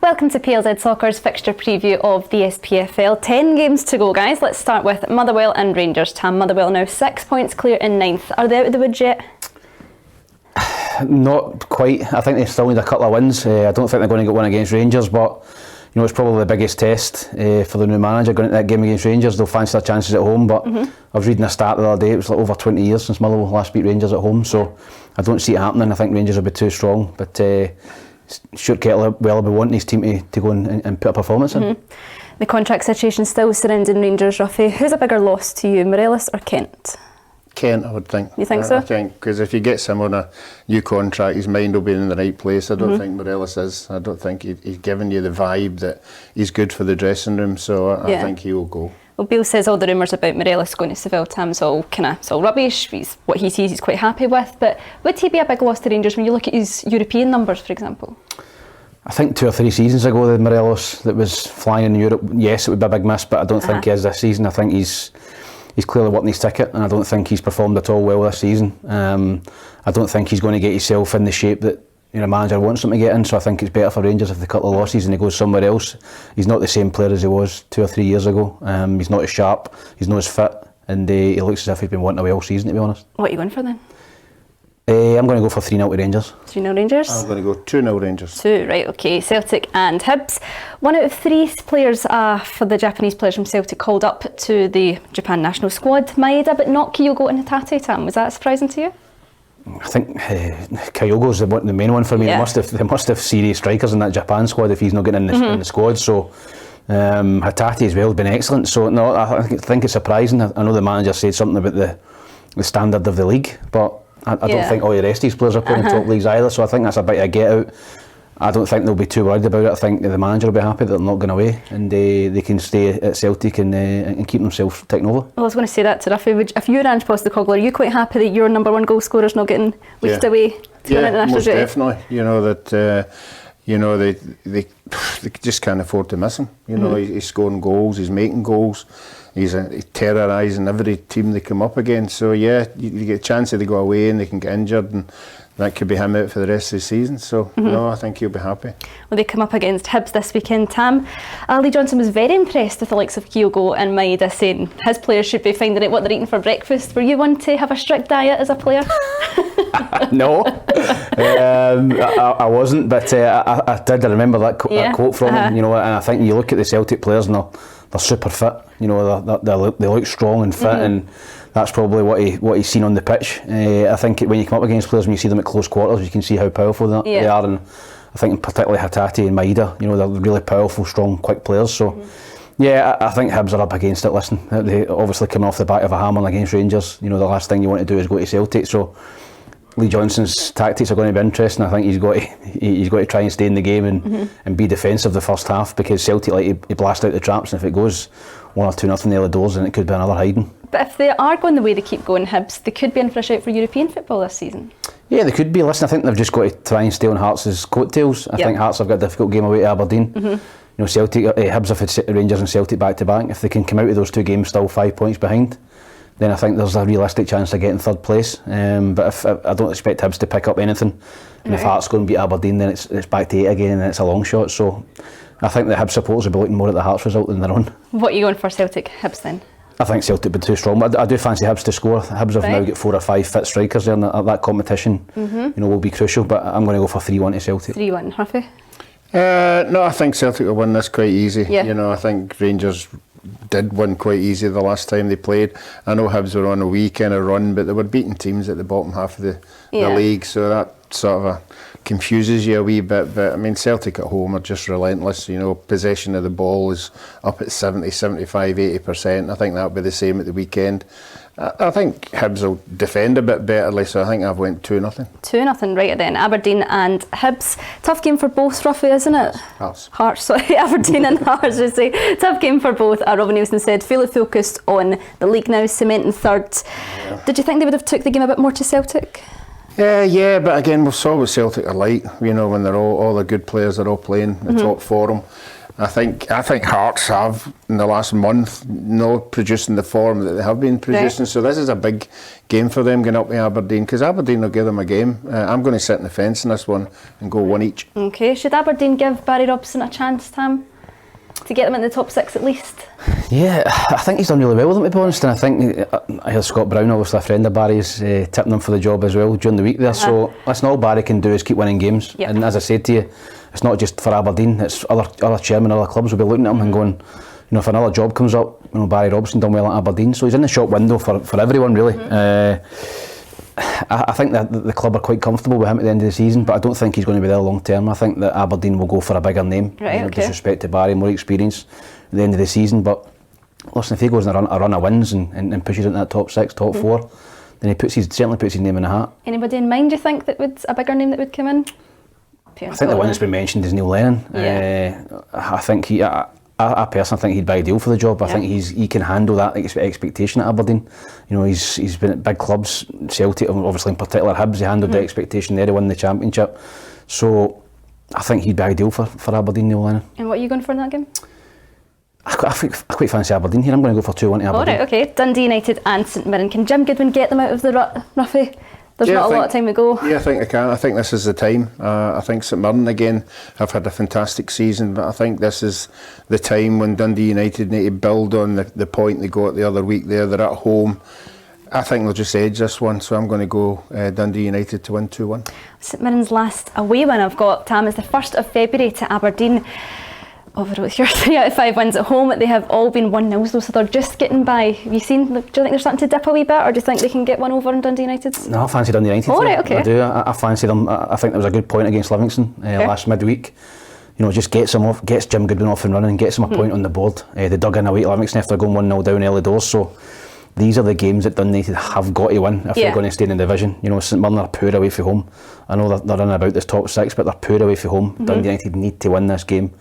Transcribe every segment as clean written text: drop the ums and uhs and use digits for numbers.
Welcome to PLZ Soccer's fixture preview of the SPFL. 10 games to go, guys. Let's start with Motherwell and Rangers. Tam, Motherwell now 6 points clear in 9th. Are they out of the woods yet? Not quite. I think they still need a couple of wins. I don't think they're going to get one against Rangers, but you know, it's probably the biggest test for the new manager going into that game against Rangers. They'll fancy their chances at home, but I was reading a stat the other day, it was like over 20 years since Motherwell last beat Rangers at home, so I don't see it happening. I think Rangers will be too strong, but Stuart Kettle will be wanting his team to go and put a performance in. The contract situation still surrounding Rangers, Ruffy. Who's a bigger loss to you, Morelos or Kent? Kent, I would think. You think so? I think, because if you get him on a new contract, his mind will be in the right place. I don't think Morelos is. I don't think he's giving you the vibe that he's good for the dressing room, so I think he will go. Well, Beale says all the rumours about Morelos going to Seville, Tam's all rubbish. What he sees he's quite happy with, but would he be a big loss to Rangers when you look at his European numbers, for example? I think 2 or 3 seasons ago, the Morelos that was flying in Europe, yes, it would be a big miss, but I don't think he is this season. I think he's clearly working his ticket, and I don't think he's performed at all well this season. I don't think he's going to get himself in the shape that manager wants him to get in, so I think it's better for Rangers if they cut the losses and he goes somewhere else. He's not the same player as he was 2 or 3 years ago. He's not as sharp, he's not as fit, and he looks as if he's been wanting away all season, to be honest. What are you going for then? I'm going to go for 3-0 to Rangers. 3-0 Rangers? I'm going to go 2-0 Rangers. 2, right, okay. Celtic and Hibs. 1 out of 3 players for the Japanese players from Celtic called up to the Japan national squad. Maeda, but not Kyogo and Hatate, Tam. Was that surprising to you? I think Kyogo's the main one for me. Yeah. They must have serious strikers in that Japan squad if he's not getting in the squad. So Hatate as well has been excellent. So no, I think it's surprising. I know the manager said something about the standard of the league, but I don't think all the rest of these players are playing in top leagues either. So I think that's a bit of a get out. I don't think they'll be too worried about it. I think the manager will be happy that they're not going away and they can stay at Celtic and keep themselves taking over. Well, I was going to say that to Ruffy. If you're Ange Postecoglou, are you quite happy that your number one goal scorer's not getting whisked away to an international most duty? Definitely. You know that they just can't afford to miss him. You know, he's scoring goals, he's making goals, he's terrorising every team they come up against. So yeah, you get a chance that they go away and they can get injured, and that could be him out for the rest of the season. So no, I think he'll be happy. Well, they come up against Hibs this weekend, Tam. Lee Johnson was very impressed with the likes of Kyogo and Maeda, saying his players should be finding out what they're eating for breakfast. Were you one to have a strict diet as a player? No, I wasn't, but I did. I remember that quote from him. You know, and I think you look at the Celtic players and they're super fit. You know, they look strong and fit, and that's probably what he's seen on the pitch. I think when you come up against players, when you see them at close quarters, you can see how powerful they are. And I think particularly Hatate and Maeda, you know, they're really powerful, strong, quick players. So yeah, I think Hibs are up against it. Listen, they obviously coming off the back of a hammer against Rangers. You know, the last thing you want to do is go to Celtic. So Lee Johnson's tactics are going to be interesting. I think he's got to try and stay in the game and be defensive the first half, because Celtic he blast out the traps, and if it goes 1 or 2-0 the other doors, then it could be another hiding. But if they are going the way they keep going, Hibs, they could be in for a shout for European football this season. Yeah, they could be. Listen, I think they've just got to try and stay on Hearts' coattails. I think Hearts have got a difficult game away to Aberdeen. You know, Celtic, Hibs have had Rangers and Celtic back to back. If they can come out of those 2 games still 5 points behind, then I think there's a realistic chance of getting 3rd place. But if I don't expect Hibs to pick up anything, and if Hearts go and beat Aberdeen, then it's back to 8 again, and it's a long shot. So I think the Hibs supporters will be looking more at the Hearts result than their own. What are you going for, Celtic Hibs then? I think Celtic will be too strong, but I do fancy Hibs to score. Hibs have now got 4 or 5 fit strikers there, and that competition will be crucial. But I'm going to go for 3-1 to Celtic. 3-1, Ruffy? No, I think Celtic will win this quite easy. You know, I think Rangers did win quite easy the last time they played. I know Hibs were on a wee kind of run, but they were beating teams at the bottom half of the league, so that sort of confuses you a wee bit. But I mean, Celtic at home are just relentless. You know, possession of the ball is up at 70, 75, 80%. I think that'll be the same at the weekend. I think Hibs will defend a bit betterly, so I think I've went 2-0. 2-0, right then. Aberdeen and Hibs. Tough game for both, Ruffy, isn't it? Hearts, sorry. Aberdeen and Hearts, I say. Tough game for both. Robin Nielsen said, fully focused on the league now, cementing 3rd. Did you think they would have took the game a bit more to Celtic? Yeah, but again, we saw what Celtic are like, you know, when they're all the good players are all playing the top for them. I think Hearts have in the last month not producing the form that they have been producing. So this is a big game for them going up to Aberdeen, because Aberdeen will give them a game. I'm going to sit in the fence in this one and go one each. Okay, should Aberdeen give Barry Robson a chance, Tam, to get them in the top 6 at least? Yeah, I think he's done really well with them, to be honest, and I think I heard Scott Brown, obviously a friend of Barry's, tipping him for the job as well during the week there. So listen, all Barry can do is keep winning games. And as I said to you, it's not just for Aberdeen, it's other chairmen, other clubs will be looking at him and going, if another job comes up, Barry Robson done well at Aberdeen, so he's in the shop window for everyone really. I think that the club are quite comfortable with him at the end of the season, but I don't think he's going to be there long term. I think that Aberdeen will go for a bigger name, disrespect to Barry, more experience at the end of the season. But listen, if he goes on a run of wins and pushes into that top 6, top 4, then he certainly puts his name in the hat. Anybody in mind, do you think, that would a bigger name that would come in? I think the one that's been mentioned is Neil Lennon. I think I personally think he'd be ideal for the job. I think he can handle that expectation at Aberdeen. He's been at big clubs, Celtic, obviously in particular Hibs. He handled the expectation there to win the Championship. So I think he'd be ideal for Aberdeen, Neil Lennon. And what are you going for in that game? I quite fancy Aberdeen here. I'm going to go for 2-1 to Aberdeen. Alright, okay. Dundee United and St Mirren. Can Jim Goodwin get them out of the rut, Ruffy? There's not a lot of time to go. Yeah, I think they can. I think this is the time. I think St Mirren again have had a fantastic season, but I think this is the time when Dundee United need to build on the point they got the other week there. They're at home. I think they'll just edge this one, so I'm going to go Dundee United to win 2-1. St Mirren's last away win I've got, Tam, is the 1st of February to Aberdeen. With your 3 out of 5 wins at home, they have all been 1-0 though, so they're just getting by. Have you seen? Do you think they're starting to dip a wee bit, or do you think they can get one over on Dundee United? No, I fancy Dundee United. Oh, right, okay. I do. I fancy them. I think there was a good point against Livingston last midweek. Just gets Jim Goodwin off and running, and gets him a point on the board. They dug in away to Livingston after going 1-0 down early doors. So these are the games that Dundee United have got to win if they're going to stay in the division. St Mirren are poor away from home. I know they're in about this top 6, but they're poor away from home. Dundee United need to win this game.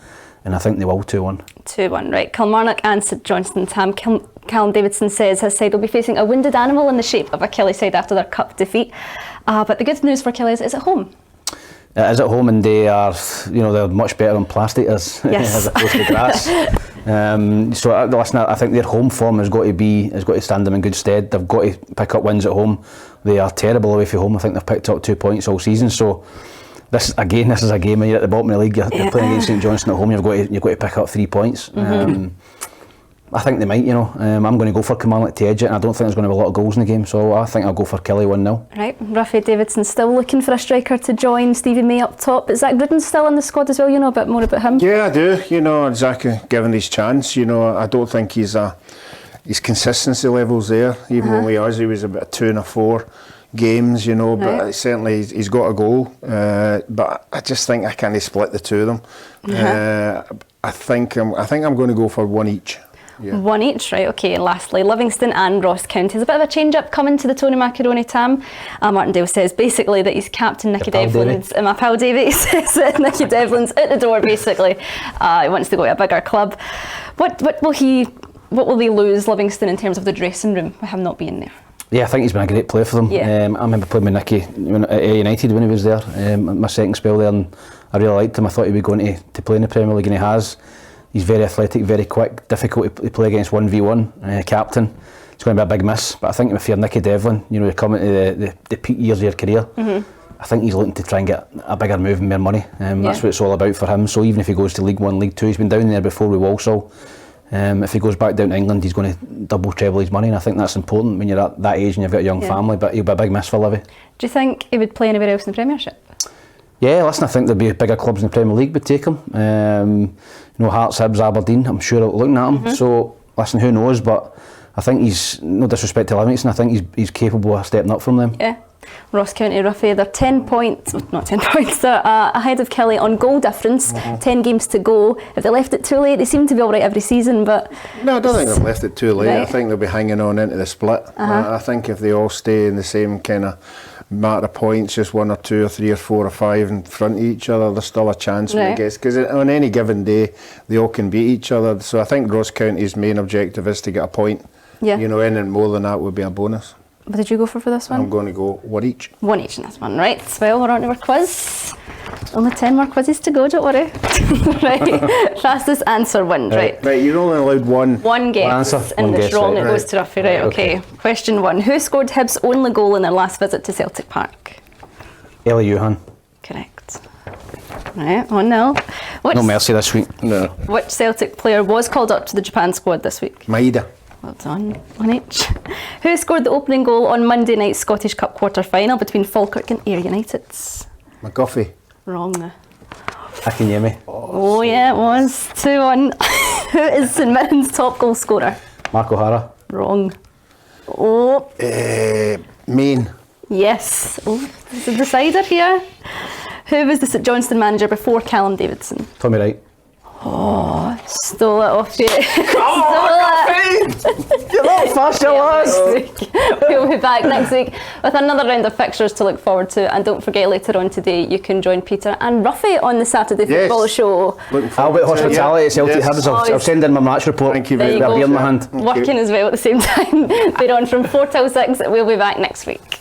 And I think they will 2-1. 2-1, right. Kilmarnock and St Johnstone, Tam. Callum Davidson says his side will be facing a wounded animal in the shape of a Kelly side after their cup defeat. But the good news for Kelly is it's at home. It is at home, and they are, they're much better than plastic as opposed to grass. So listen, I think their home form has got to stand them in good stead. They've got to pick up wins at home. They are terrible away from home. I think they've picked up 2 points all season. So this is a game when you're at the bottom of the league, you're playing against St Johnstone at home, you've got to pick up 3 points. I think they might, I'm going to go for Kilmarnock to edge it, and I don't think there's going to be a lot of goals in the game, so I think I'll go for Kelly 1-0. Right, Ruffy Davidson still looking for a striker to join Stevie May up top. Is Zach Gruden still in the squad as well? You know a bit more about him? Yeah, I do. Zach, given his chance, I don't think his consistency levels there, even when he was about 2 and 4 games, but certainly he's got a goal, but I just think I can't split the two of them. I think I'm going to go for 1 each. Yeah. 1 each, right, okay. And lastly, Livingston and Ross County. There's a bit of a change-up coming to the Tony Macaroni, Tam. Martindale says basically that he's captain Nicky Devlin's, my pal Davey says that Nicky Devlin's at the door basically. He wants to go to a bigger club. What will they lose, Livingston, in terms of the dressing room with him not being there? Yeah, I think he's been a great player for them. Yeah. I remember playing with Nicky at United when he was there, my second spell there, and I really liked him. I thought he'd be going to play in the Premier League, and he has. He's very athletic, very quick, difficult to play against 1v1, captain. It's going to be a big miss, but I think if you're Nicky Devlin, you're coming to the peak years of your career, I think he's looking to try and get a bigger move and more money. That's what it's all about for him. So even if he goes to League 1, League 2, he's been down there before with Walsall. If he goes back down to England, he's going to double, treble his money, and I think that's important when you're at that age and you've got a young family, but he'll be a big miss for Livy. Do you think he would play anywhere else in the Premiership? Yeah, listen, I think there'd be bigger clubs in the Premier League would take him. Hearts, Hibs, Aberdeen, I'm sure looking at him. So, listen, who knows, but I think he's, no disrespect to Livingston, I think he's capable of stepping up from them. Yeah. Ross County, Ruffy, they're 10 points, not 10 points, they're ahead of Kelly on goal difference, 10 games to go. If they left it too late, they seem to be alright every season, but... No, I don't think they've left it too late. Right. I think they'll be hanging on into the split. I think if they all stay in the same kind of matter of points, just 1 or 2 or 3 or 4 or 5 in front of each other, there's still a chance, I guess, because on any given day, they all can beat each other. So I think Ross County's main objective is to get a point. Yeah. Anything more than that would be a bonus. What did you go for this one? I'm going to go one each. One each in this one, right? Well, we're on to our quiz. Only 10 more quizzes to go, don't worry. Right, fastest answer wins, right? Right, you're only allowed one. One guess, answer, and one if it's guess, wrong, right, it goes to Ruffy, right? Okay. Question 1. Who scored Hibs' only goal in their last visit to Celtic Park? Eli Johan. Correct. Right, 1-0. No mercy this week. No. Which Celtic player was called up to the Japan squad this week? Maeda. Well done, one each. Who scored the opening goal on Monday night's Scottish Cup quarter-final between Falkirk and Ayr United? McGuffey. Wrong. Akinyemi. Oh yeah, it was. 2-1. Who is St Mirren's top goal scorer? Mark O'Hara. Wrong. Oh. Main. Yes. Oh, there's a decider here. Who was the St Johnstone manager before Callum Davidson? Tommy Wright. Oh, stole it off you. You're not fast, you lost. We'll be back next week with another round of fixtures to look forward to. And don't forget, later on today, you can join Peter and Ruffy on the Saturday football show. I'll be at hospitality at Celtic Hibs. I'll send in my match report. Thank you There very you much. go. Beer in my hand. Working as well at the same time. They're on from 4 till 6. We'll be back next week.